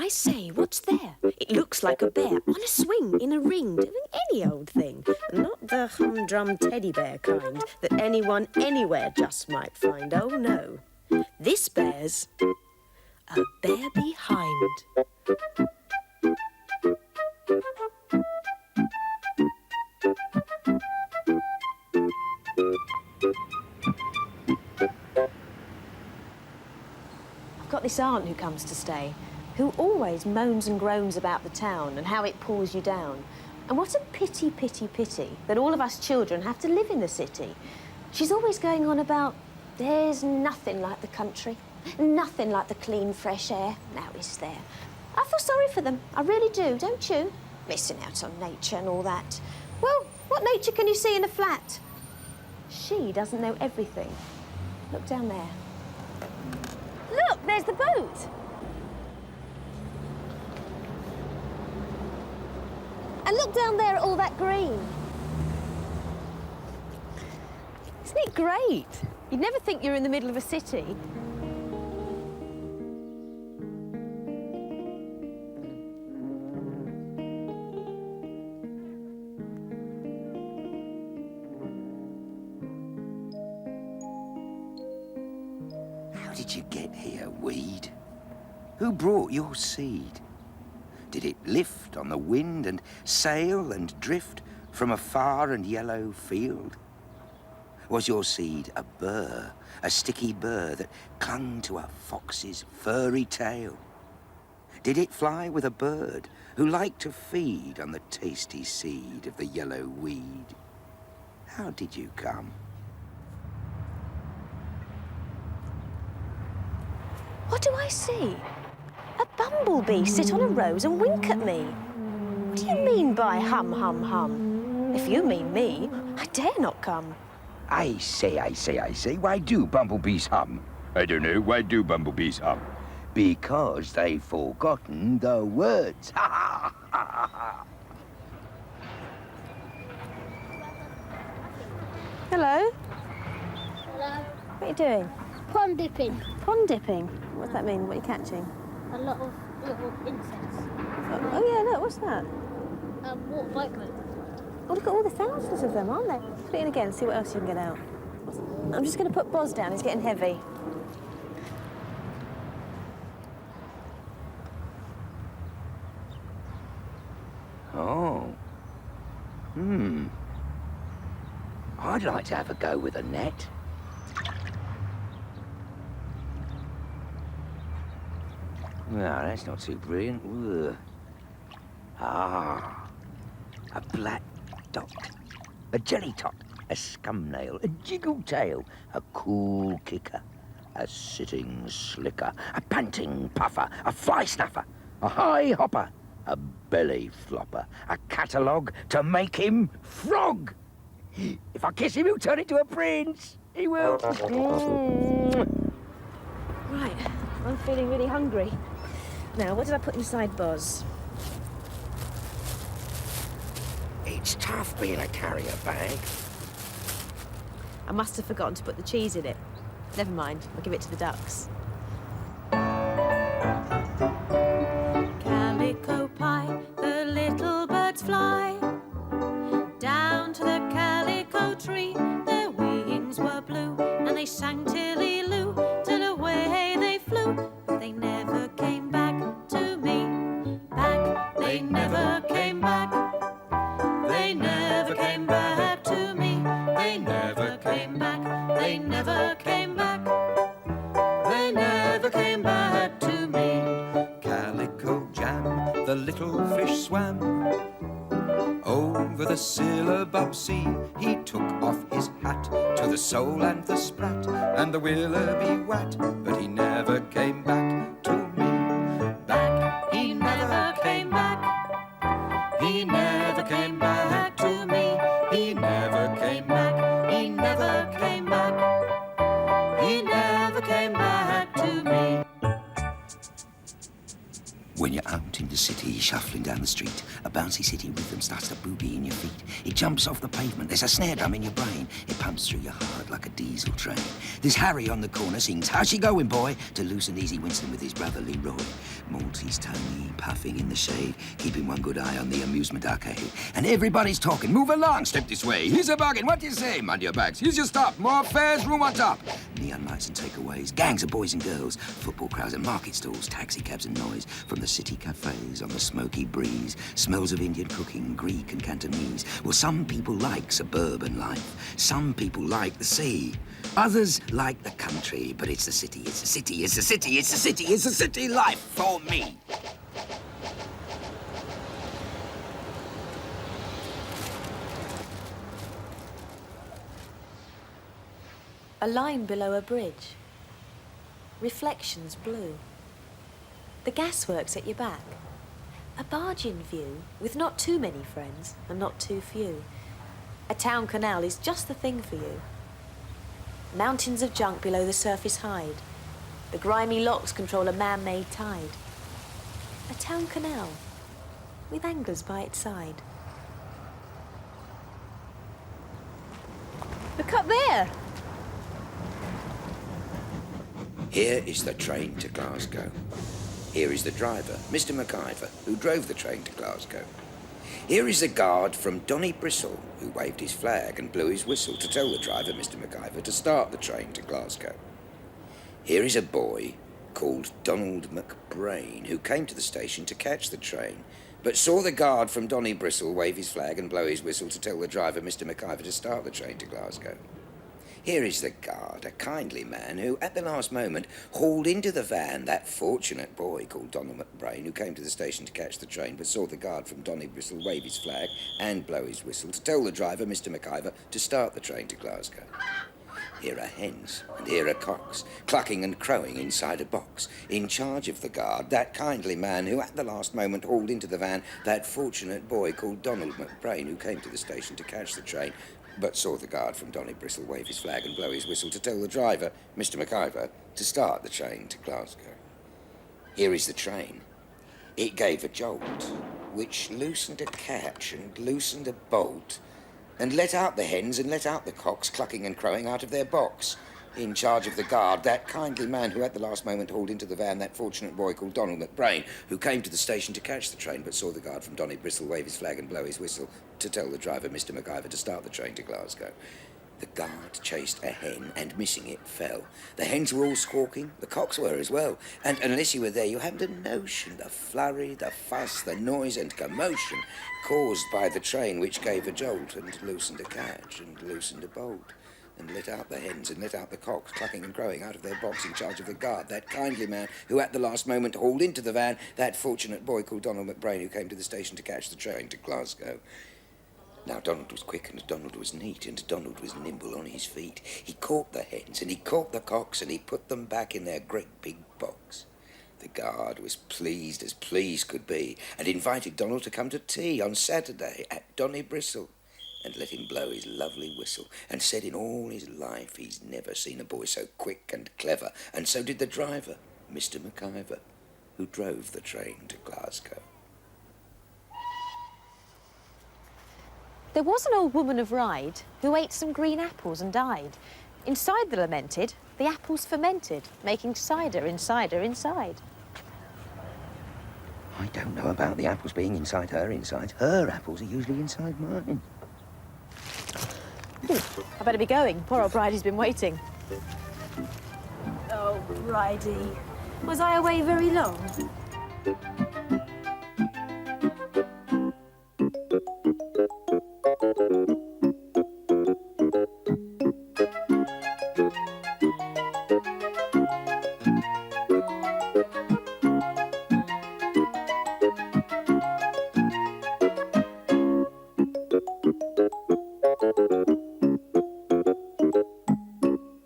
I say, what's there? It looks like a bear on a swing in a ring doing any old thing. Not the humdrum teddy bear kind that anyone anywhere just might find. Oh, no. This bear's a bear behind. I've got this aunt who comes to stay, who always moans and groans about the town and how it pulls you down. And what a pity, pity, pity that all of us children have to live in the city. She's always going on about there's nothing like the country, nothing like the clean, fresh air. Now is there? I feel sorry for them, I really do, don't you? Missing out on nature and all that. Well, what nature can you see in a flat? She doesn't know everything. Look down there. Look, there's the boat. And look down there at all that green. Isn't it great? You'd never think you're in the middle of a city. How did you get here, weed? Who brought your seed? Did it lift on the wind and sail and drift from a far and yellow field? Was your seed a burr, a sticky burr that clung to a fox's furry tail? Did it fly with a bird who liked to feed on the tasty seed of the yellow weed? How did you come? What do I see? A bumblebee sit on a rose and wink at me. What do you mean by hum, hum, hum? If you mean me, I dare not come. I say, why do bumblebees hum? I don't know, why do bumblebees hum? Because they've forgotten the words. Ha ha ha ha. Hello? Hello. What are you doing? Pond dipping. Pond dipping? What does that mean? What are you catching? A lot of little insects. Oh yeah, look, what's that? Water pikemen. Oh, look at all the thousands of them, aren't there? Put it in again, see what else you can get out. I'm just going to put Boz down, he's getting heavy. Oh. I'd like to have a go with a net. No, that's not too brilliant. Ugh. Ah, a black dot, a jelly tot, a scum nail, a jiggle tail, a cool kicker, a sitting slicker, a panting puffer, a fly snuffer, a high hopper, a belly flopper, a catalogue to make him frog. If I kiss him, he'll turn into a prince. He will. Right, I'm feeling really hungry. Now, what did I put inside Boz? It's tough being a carrier bag. I must have forgotten to put the cheese in it. Never mind, I'll give it to the ducks. Calico pie, the little birds fly down to the calico tree. Their wings were blue, and they sang tilly-loo, till away they flew. But they never came back to me. Back, they never came back. They never came back to me. They never came back. They never came back. They never came back to me. Calico Jam, the little fish swam over the syllabub sea. He took off his hat to the sole and the sprat and the willoughby wat, but he never came back to me. Back, He never came back. he never came back to me. He never came back. He never came back. He never came back to me. When you're out in the city, shuffling down the street, a bouncy city rhythm starts to boogie in your feet. It jumps off the pavement, there's a snare drum in your brain. It pumps through your heart like a diesel train. There's Harry on the corner sings, "How's she going, boy?" to loose and easy Winston with his brother Leroy. Maltese Tony puffing in the shade, keeping one good eye on the amusement arcade. And everybody's talking, "Move along, step this way. Here's a bargain, what do you say? Mind your bags, here's your stop. More fares, room on top." Neon lights and takeaways, gangs of boys and girls, football crowds and market stalls, taxi cabs and noise. From the city cafes on the smoky breeze, smells of Indian cooking, Greek and Cantonese. Well, some people like suburban life. Some people like the sea. Others like the country, but it's the city, it's the city, it's the city, it's the city, it's the city life for me. A line below a bridge. Reflections blue. The gasworks at your back. A barge in view, with not too many friends and not too few. A town canal is just the thing for you. Mountains of junk below the surface hide. The grimy locks control a man-made tide. A town canal, with anglers by its side. Look up there! Here is the train to Glasgow. Here is the driver, Mr. MacIver, who drove the train to Glasgow. Here is the guard from Donnybristle, who waved his flag and blew his whistle to tell the driver, Mr. MacIver, to start the train to Glasgow. Here is a boy called Donald McBrain, who came to the station to catch the train, but saw the guard from Donnybristle wave his flag and blow his whistle to tell the driver, Mr. MacIver, to start the train to Glasgow. Here is the guard, a kindly man who, at the last moment, hauled into the van that fortunate boy called Donald McBrain, who came to the station to catch the train, but saw the guard from Donnybristle wave his flag and blow his whistle to tell the driver, Mr. MacIver, to start the train to Glasgow. Here are hens, and here are cocks, clucking and crowing inside a box, in charge of the guard, that kindly man who, at the last moment, hauled into the van that fortunate boy called Donald McBrain, who came to the station to catch the train, but saw the guard from Donnybristle wave his flag and blow his whistle to tell the driver, Mr. MacIver, to start the train to Glasgow. Here is the train. It gave a jolt, which loosened a catch and loosened a bolt, and let out the hens and let out the cocks, clucking and crowing out of their box, in charge of the guard, that kindly man who at the last moment hauled into the van that fortunate boy called Donald McBrain, who came to the station to catch the train, but saw the guard from Donnybristle wave his flag and blow his whistle to tell the driver, Mr. MacIver, to start the train to Glasgow. The guard chased a hen, and missing it, fell. The hens were all squawking, the cocks were as well, and unless you were there, you hadn't a notion the flurry, the fuss, the noise and commotion caused by the train, which gave a jolt and loosened a catch and loosened a bolt, and let out the hens and let out the cocks, clucking and crowing out of their box, in charge of the guard, that kindly man who at the last moment hauled into the van that fortunate boy called Donald McBrain, who came to the station to catch the train to Glasgow. Now Donald was quick and Donald was neat and Donald was nimble on his feet. He caught the hens and he caught the cocks and he put them back in their great big box. The guard was pleased as pleased could be and invited Donald to come to tea on Saturday at Donnybristle, and let him blow his lovely whistle, and said in all his life he's never seen a boy so quick and clever, and so did the driver, Mr. MacIver, who drove the train to Glasgow. There was an old woman of Ryde who ate some green apples and died. Inside the lamented, the apples fermented, making cider inside. I don't know about the apples being inside her. Her apples are usually inside mine. I better be going. Poor old Bridie's been waiting. Oh, Bridie. Was I away very long?